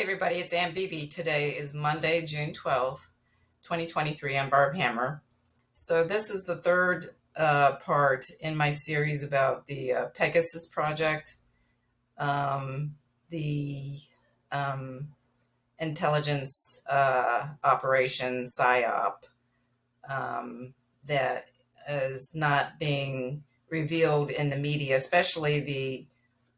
everybody, it's Aunt Bibi. Today is Monday, June 12th, 2023. I'm Barb Hammer. So this is the third part in my series about the Pegasus Project, the um, intelligence operation Psyop that is not being revealed in the media, especially the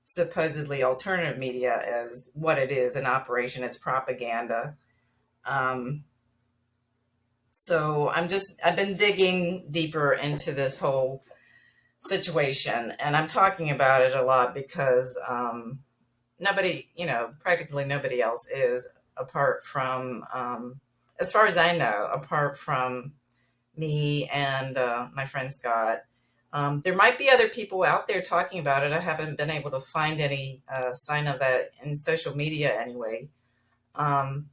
supposedly alternative media, as what it is, an operation. It's propaganda. Um, so I've been digging deeper into this whole situation, and I'm talking about it a lot because nobody, practically nobody else is, apart from, as far as I know, apart from me and my friend Scott. There might be other people out there talking about it. I haven't been able to find any sign of that in social media anyway. Um,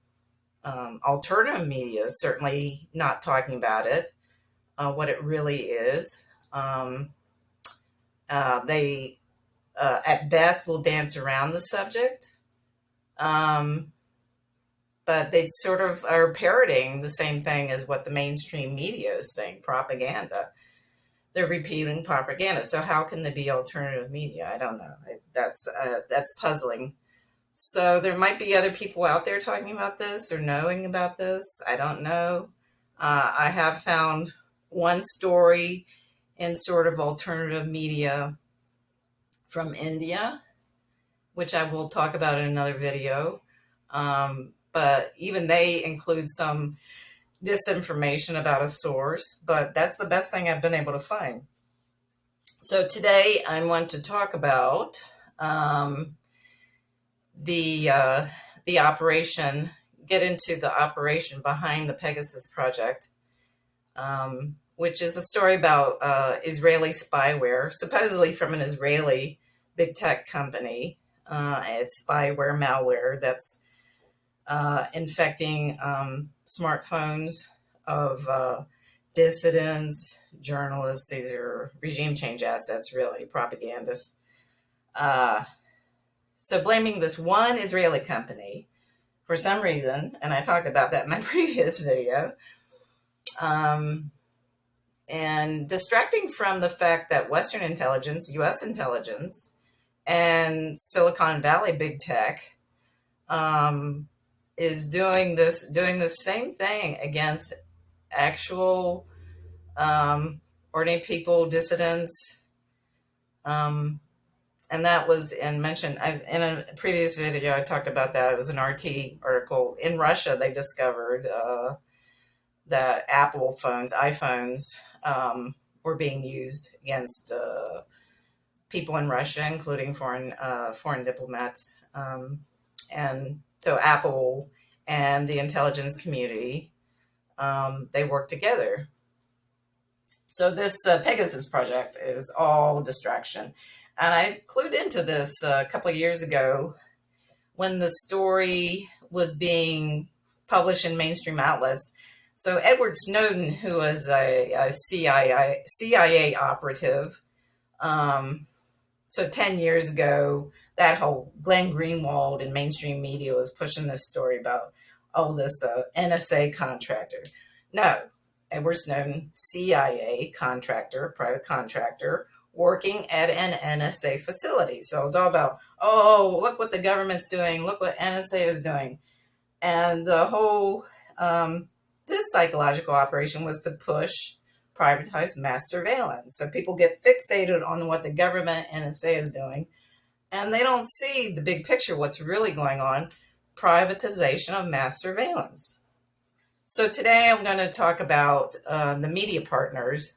Alternative media is certainly not talking about it, what it really is. Um, they, at best, will dance around the subject, um, but they sort of are parroting the same thing as what the mainstream media is saying, propaganda. They're repeating propaganda. So how can they be alternative media? I don't know. That's puzzling. So there might be other people out there talking about this or knowing about this. I don't know. I have found one story in sort of alternative media from India, which I will talk about in another video. But even they include some disinformation about a source, but that's the best thing I've been able to find. So today I want to talk about the operation, get into the operation behind the Pegasus Project, which is a story about Israeli spyware, supposedly from an Israeli big tech company. It's spyware malware that's infecting smartphones of dissidents, journalists. These are regime change assets, really, propagandists. So blaming this one Israeli company for some reason, and I talked about that in my previous video, and distracting from the fact that Western intelligence, U.S. intelligence, and Silicon Valley big tech is doing the same thing against actual ordinary people, dissidents, and that was mentioned in a previous video. I talked about that. It was an RT article. In Russia, they discovered that Apple phones, iPhones, were being used against people in Russia, including foreign diplomats, and so Apple and the intelligence community, they work together. So this Pegasus project is all distraction. And I clued into this a couple of years ago when the story was being published in mainstream outlets. So Edward Snowden, who was a CIA operative, so 10 years ago, that whole Glenn Greenwald in mainstream media was pushing this story about, this NSA contractor. No, Edward Snowden, CIA contractor, private contractor, working at an NSA facility. So it was all about, look what the government's doing, look what NSA is doing. And the whole, this psychological operation was to push privatized mass surveillance. So people get fixated on what the government NSA is doing, and they don't see the big picture, what's really going on, privatization of mass surveillance. So today I'm going to talk about the media partners,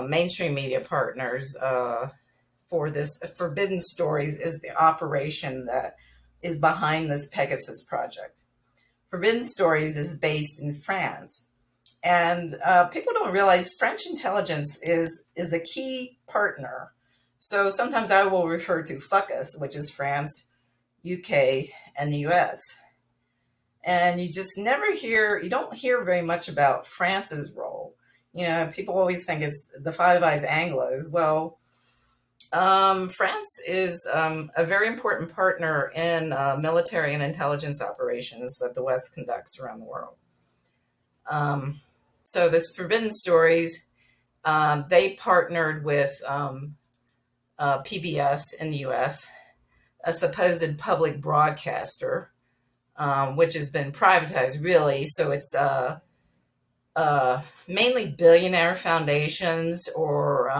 mainstream media partners, for this Forbidden Stories is the operation that is behind this Pegasus project. Forbidden Stories is based in France. And people don't realize French intelligence is a key partner. So sometimes I will refer to FUCUS, which is France, UK, and the US. And you don't hear very much about France's role. People always think it's the Five Eyes Anglos. Well, France is a very important partner in military and intelligence operations that the West conducts around the world. Um, so this Forbidden Stories, they partnered with PBS in the U.S., a supposed public broadcaster, which has been privatized, really. So it's mainly billionaire foundations or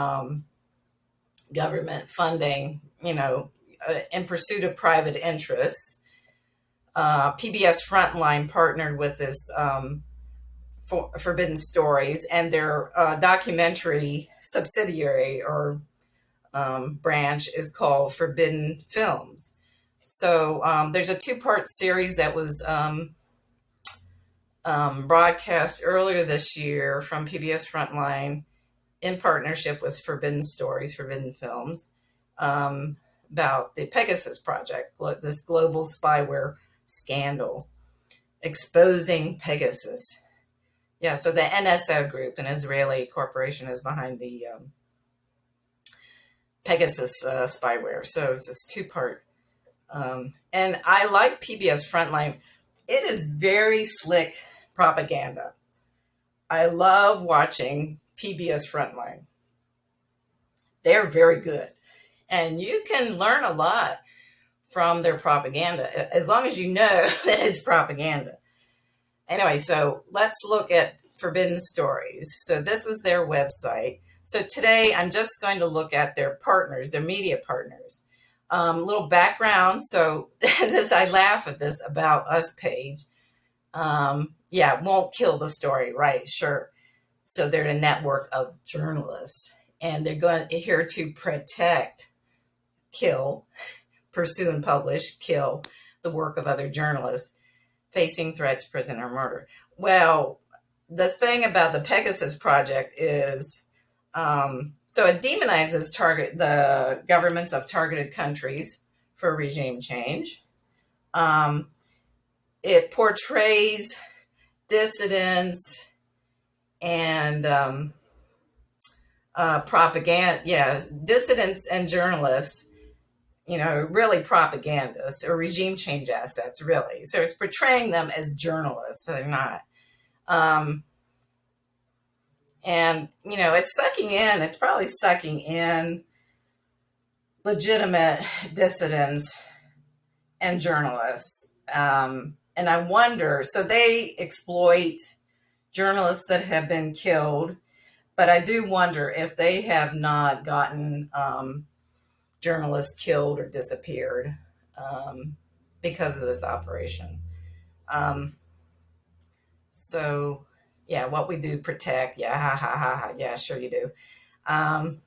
government funding, in pursuit of private interests. PBS Frontline partnered with this Forbidden Stories, and their documentary subsidiary or branch is called Forbidden Films. So there's a two-part series that was broadcast earlier this year from PBS Frontline in partnership with Forbidden Stories, Forbidden Films, about the Pegasus Project, this global spyware scandal exposing Pegasus. Yeah, so the NSO group, an Israeli corporation, is behind the Pegasus spyware. So it's this two-part. And I like PBS Frontline. It is very slick propaganda. I love watching PBS Frontline. They're very good. And you can learn a lot from their propaganda, as long as you know that it's propaganda. Anyway, so let's look at Forbidden Stories. So this is their website. So today I'm just going to look at their partners, their media partners. Little background. So I laugh at this About Us page. Won't kill the story, right? Sure. So they're a network of journalists, and they're here to protect, kill, pursue and publish, kill the work of other journalists facing threats, prison, or murder. Well, the thing about the Pegasus Project is, so it demonizes the governments of targeted countries for regime change. It portrays dissidents and propaganda, dissidents and journalists, really propagandists or regime change assets, really. So it's portraying them as journalists. They're not. It's probably sucking in legitimate dissidents and journalists. And I wonder, so they exploit journalists that have been killed, but I do wonder if they have not gotten journalists killed or disappeared because of this operation. What we do protect. Yeah, ha, ha, ha, ha. Yeah, sure you do. And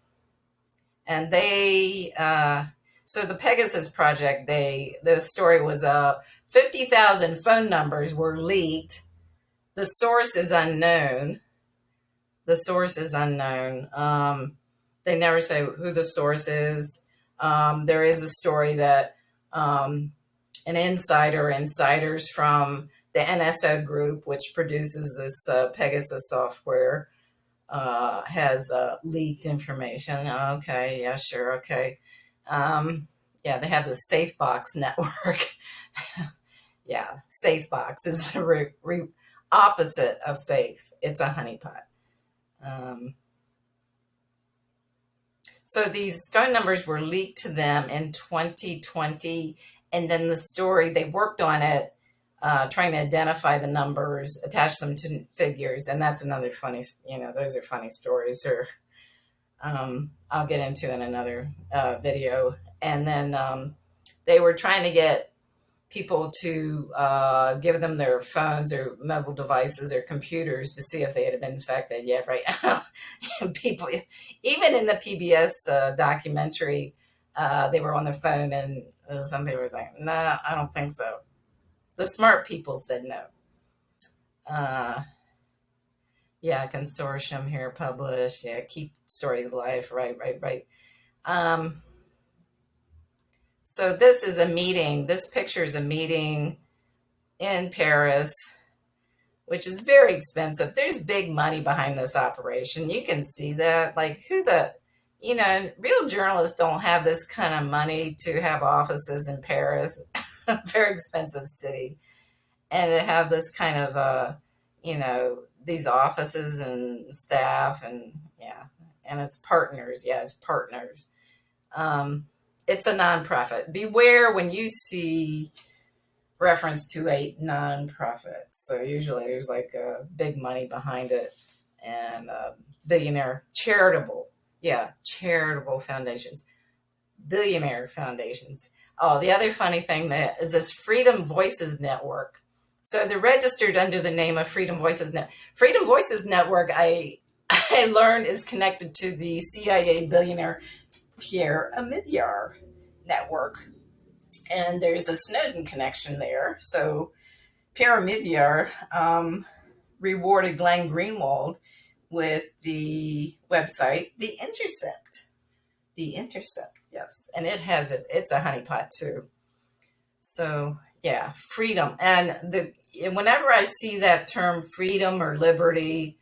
so the Pegasus Project, the story was up. 50,000 phone numbers were leaked. The source is unknown. They never say who the source is. There is a story that an insiders from the NSO group, which produces this Pegasus software, has leaked information. Okay, yeah, sure, okay. They have the SafeBox network. Yeah, SafeBox is the opposite of safe. It's a honeypot. So these phone numbers were leaked to them in 2020, and then the story, they worked on it, trying to identify the numbers, attach them to figures, and that's another funny, those are funny stories, or I'll get into in another video. And then they were trying to get people to give them their phones or mobile devices or computers to see if they had been infected. Yeah, right. People, even in the PBS documentary, they were on the phone, and some people were saying, "No, I don't think so." The smart people said no. Consortium here, publish. Yeah, keep stories alive. Right. So this is a meeting. This picture is a meeting in Paris, which is very expensive. There's big money behind this operation. You can see that. Like, real journalists don't have this kind of money to have offices in Paris, a very expensive city, and to have this kind of, these offices and staff and, yeah, and it's partners. Yeah, it's partners. Um, it's a nonprofit. Beware when you see reference to a nonprofit. So usually there's like big money behind it and billionaire charitable. Yeah, charitable foundations, billionaire foundations. Oh, the other funny thing that is this Freedom Voices Network. So they're registered under the name of Freedom Voices Net. Freedom Voices Network, I learned, is connected to the CIA billionaire Pierre Amidyar network, and there's a Snowden connection there. So Pierre Amidyar rewarded Glenn Greenwald with the website The Intercept. The Intercept, yes, and it's a honeypot too. So yeah, freedom, and whenever I see that term freedom or liberty,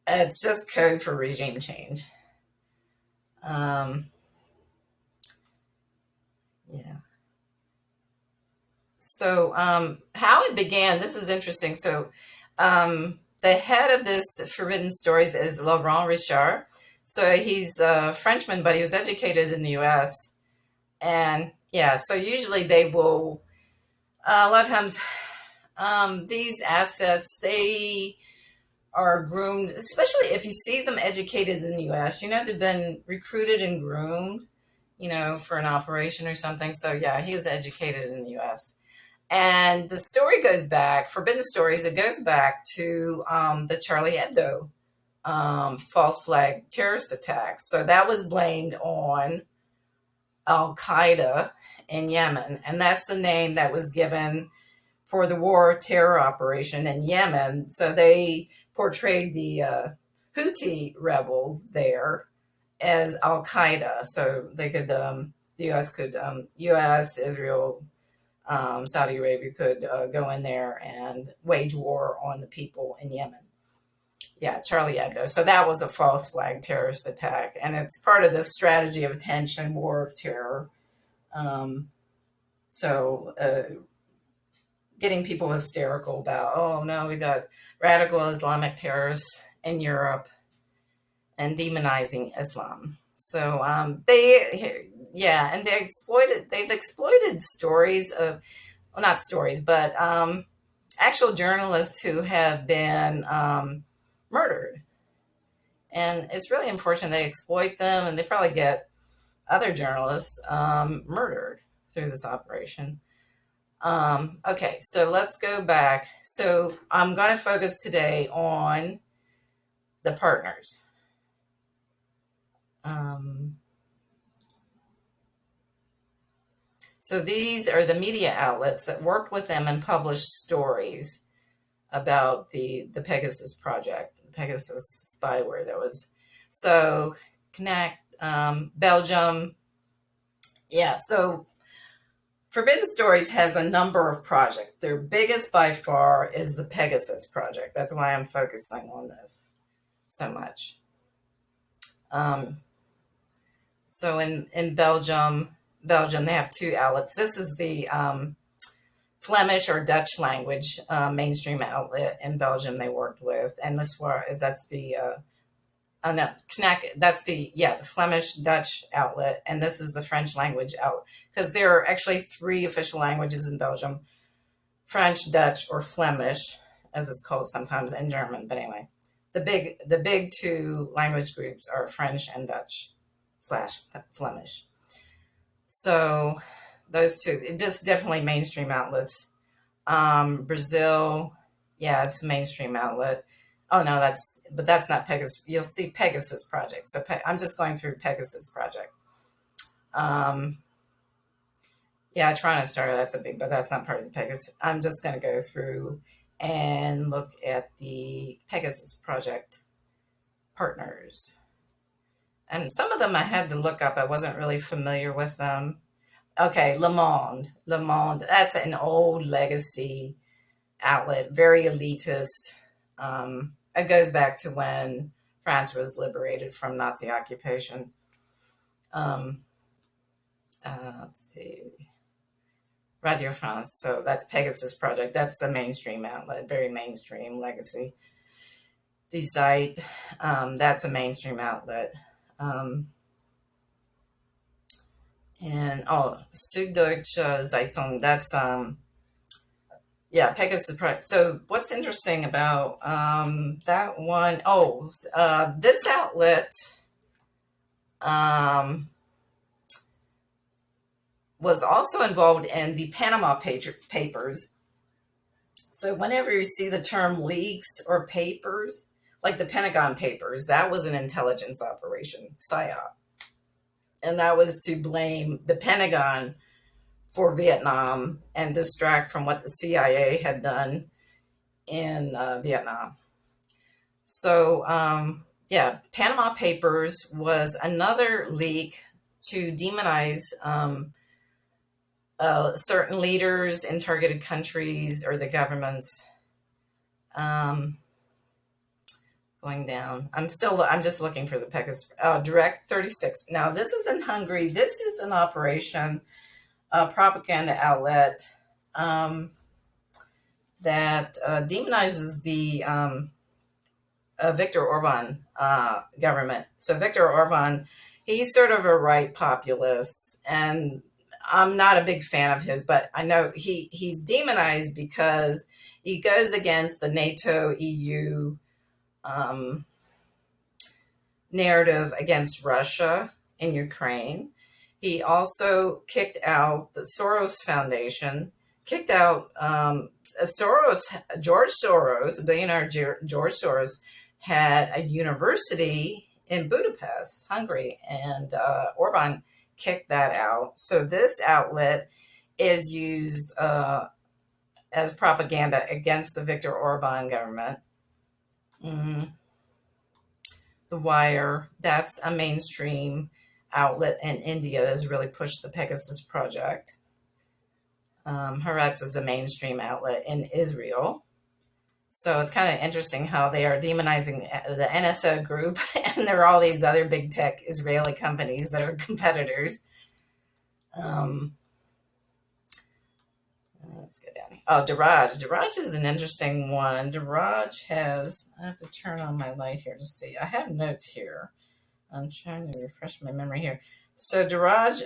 it's just code for regime change. Um, yeah. So how it began, this is interesting. So the head of this Forbidden Stories is Laurent Richard. So he's a Frenchman, but he was educated in the U.S. And yeah, so usually they will, a lot of times, these assets, they are groomed, especially if you see them educated in the U.S., they've been recruited and groomed, for an operation or something. So yeah, he was educated in the U.S. And the story goes back, Forbidden Stories, it goes back to the Charlie Hebdo false flag terrorist attacks. So that was blamed on Al Qaeda in Yemen. And that's the name that was given for the war terror operation in Yemen. So they portrayed the Houthi rebels there as Al Qaeda. So they could, the U.S., Israel, Saudi Arabia could go in there and wage war on the people in Yemen. Yeah, Charlie Hebdo. So that was a false flag terrorist attack, and it's part of the strategy of attention, war of terror. Um, so getting people hysterical about, oh no, we got radical Islamic terrorists in Europe and demonizing Islam. So yeah, and they've exploited stories of, well, not stories, but actual journalists who have been murdered. And it's really unfortunate they exploit them, and they probably get other journalists murdered through this operation. Okay, so let's go back. So I'm going to focus today on the partners. So these are the media outlets that worked with them and published stories about the Pegasus Project, the Pegasus spyware that was. So Connect, Belgium. Yeah, so Forbidden Stories has a number of projects. Their biggest by far is the Pegasus Project. That's why I'm focusing on this so much. So in Belgium, they have two outlets. This is the Flemish or Dutch language mainstream outlet in Belgium they worked with, and that's the no, that's the Flemish Dutch outlet, and this is the French language outlet, because there are actually three official languages in Belgium: French, Dutch, or Flemish, as it's called sometimes, and German. But anyway, the big two language groups are French and Dutch / Flemish. So those two, just definitely mainstream outlets. Brazil, yeah, it's a mainstream outlet. Oh no, that's not Pegasus. You'll see Pegasus Project. So I'm just going through Pegasus Project. Yeah, trying to start. That's a big, but that's not part of the Pegasus. I'm just going to go through and look at the Pegasus Project partners. And some of them I had to look up. I wasn't really familiar with them. Okay, Le Monde. Le Monde, that's an old legacy outlet, very elitist. It goes back to when France was liberated from Nazi occupation. Um, let's see, Radio France. So that's Pegasus Project. That's a mainstream outlet, very mainstream legacy. The site, that's a mainstream outlet. Um, and Süddeutsche Zeitung. That's yeah, Pegasus Project. So what's interesting about that one? Oh, this outlet um, was also involved in the Panama Papers. So whenever you see the term leaks or papers, like the Pentagon Papers, that was an intelligence operation, Psyop. And that was to blame the Pentagon for Vietnam and distract from what the CIA had done in Vietnam. So, yeah, Panama Papers was another leak to demonize certain leaders in targeted countries or the governments. Um, Going down. I'm just looking for the Pegasus. Direct 36. Now, this is in Hungary. This is an operation, a propaganda outlet that demonizes the Viktor Orban government. So Viktor Orban, he's sort of a right populist, and I'm not a big fan of his, but I know he's demonized because he goes against the NATO EU narrative against Russia in Ukraine. He also kicked out the Soros Foundation, kicked out George Soros, billionaire George Soros, had a university in Budapest, Hungary, and Orban kicked that out. So this outlet is used as propaganda against the Viktor Orban government. Mm. The Wire, that's a mainstream outlet in India that has really pushed the Pegasus Project. Haaretz is a mainstream outlet in Israel. So it's kind of interesting how they are demonizing the NSO group, and there are all these other big tech Israeli companies that are competitors. Let's go down here. Oh, Daraj. Daraj is an interesting one. Daraj has, I have to turn on my light here to see. I have notes here. I'm trying to refresh my memory here. So Daraj,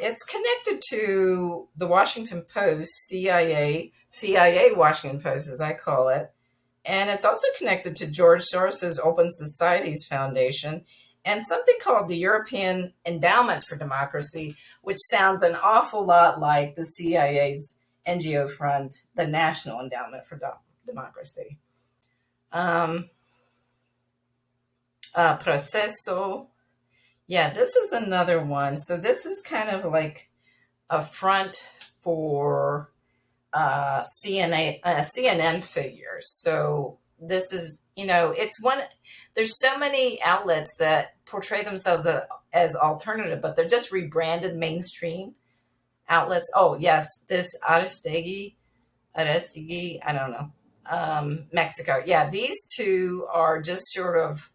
it's connected to the Washington Post, CIA Washington Post, as I call it. And it's also connected to George Soros's Open Societies Foundation and something called the European Endowment for Democracy, which sounds an awful lot like the CIA's NGO front, the National Endowment for Democracy. Proceso. Yeah, this is another one. So this is kind of like a front for CNN figures. So this is, it's one, there's so many outlets that portray themselves as alternative, but they're just rebranded mainstream outlets. Oh, yes, this Aristegui, I don't know, Mexico. Yeah, these two are just sort of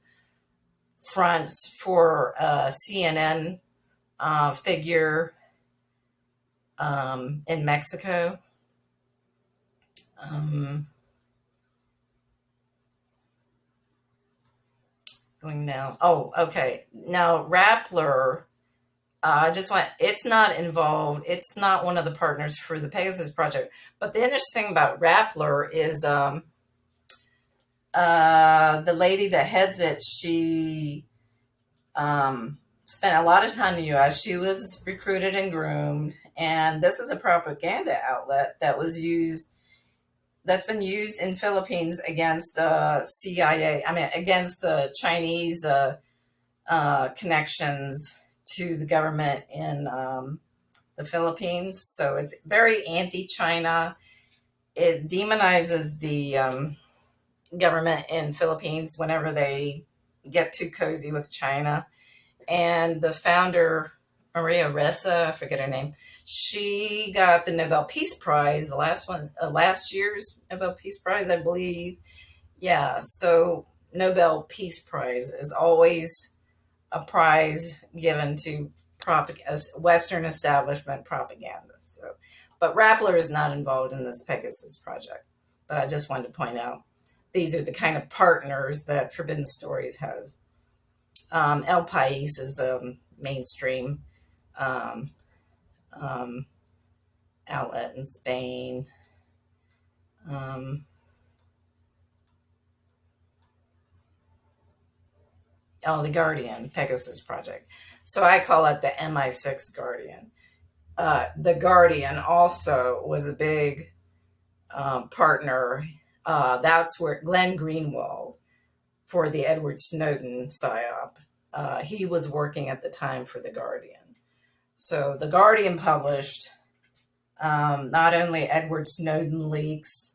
fronts for CNN figure in Mexico. Going down. Oh, okay. Now, Rappler, it's not involved. It's not one of the partners for the Pegasus Project. But the interesting thing about Rappler is the lady that heads it, she spent a lot of time in the U.S. She was recruited and groomed. And this is a propaganda outlet that's been used in Philippines against CIA, against the Chinese connections to the government in the Philippines. So it's very anti-China. It demonizes the government in Philippines whenever they get too cozy with China. And the founder, Maria Ressa, I forget her name, she got the Nobel Peace Prize, the last year's Nobel Peace Prize, I believe. Yeah, so Nobel Peace Prize is always a prize given to Western establishment propaganda. So, but Rappler is not involved in this Pegasus project. But I just wanted to point out these are the kind of partners that Forbidden Stories has. El País is a mainstream um, um, outlet in Spain. Um, the Guardian, Pegasus Project. So I call it the MI6 Guardian. The Guardian also was a big partner. That's where Glenn Greenwald, for the Edward Snowden Psyop, he was working at the time for The Guardian. So The Guardian published not only Edward Snowden leaks,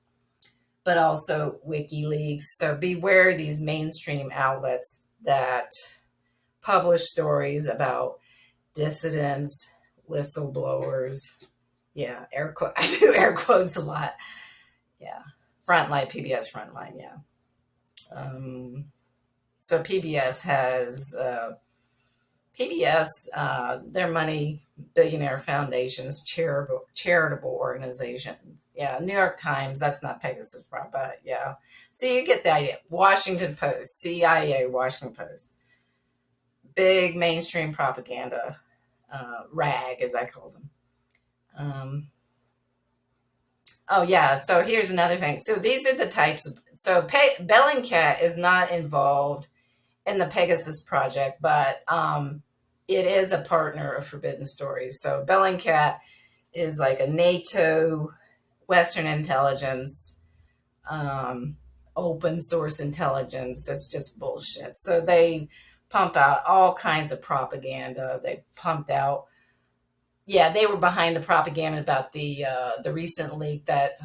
but also WikiLeaks. So beware these mainstream outlets that publish stories about dissidents, whistleblowers. Yeah, I do air quotes a lot. Yeah, Frontline, PBS Frontline. Yeah. So PBS has their money, billionaire foundations, charitable organizations. Yeah, New York Times, that's not Pegasus, but yeah. So you get the idea. Washington Post, CIA, Washington Post. Big mainstream propaganda, rag, as I call them. Oh, yeah, so here's another thing. So these are the types of... So Bellingcat is not involved in the Pegasus Project, but it is a partner of Forbidden Stories. So Bellingcat is like a NATO, Western intelligence, open source intelligence. That's just bullshit. So they pump out all kinds of propaganda. They pumped out... Yeah, they were behind the propaganda about the recent leak that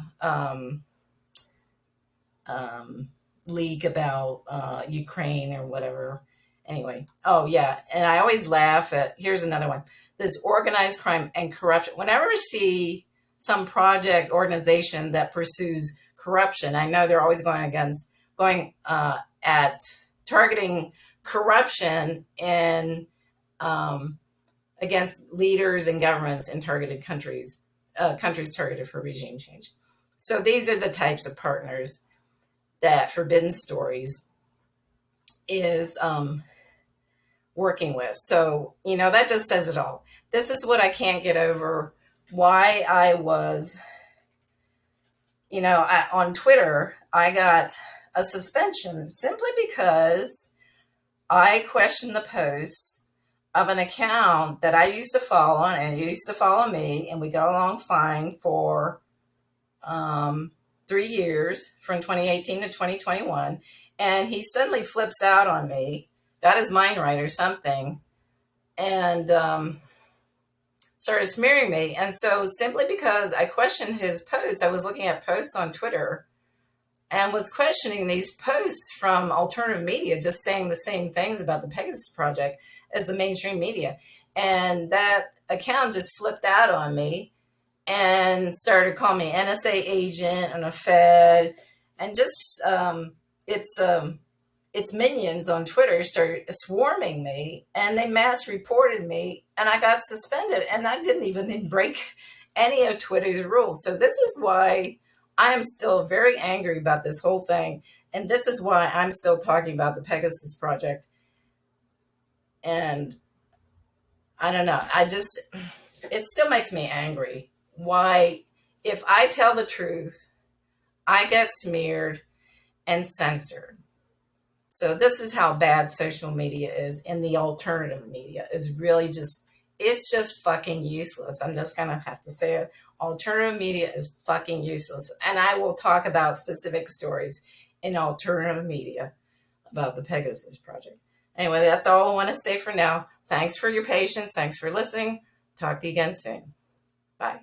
leak about Ukraine or whatever. Anyway, oh yeah, and I always laugh at, here's another one, this organized crime and corruption. Whenever I see some project organization that pursues corruption, I know they're always going at targeting corruption in against leaders and governments in targeted countries targeted for regime change. So these are the types of partners that Forbidden Stories is working with. So, that just says it all. This is what I can't get over. Why I was, on Twitter, I got a suspension simply because I questioned the posts of an account that I used to follow and he used to follow me, and we got along fine for 3 years, from 2018 to 2021, and he suddenly flips out on me, got his mind right or something, and started smearing me. And so simply because I questioned his posts, I was looking at posts on Twitter and was questioning these posts from alternative media, just saying the same things about the Pegasus Project as the mainstream media. And that account just flipped out on me and started calling me NSA agent and a Fed, and just its minions on Twitter started swarming me, and they mass reported me, and I got suspended, and I didn't even break any of Twitter's rules. So this is why I am still very angry about this whole thing, and this is why I'm still talking about the Pegasus Project. And I don't know, it still makes me angry. Why, if I tell the truth, I get smeared and censored. So this is how bad social media is, and the alternative media is really it's just fucking useless. I'm just going to have to say it. Alternative media is fucking useless. And I will talk about specific stories in alternative media about the Pegasus Project. Anyway, that's all I want to say for now. Thanks for your patience. Thanks for listening. Talk to you again soon. Bye.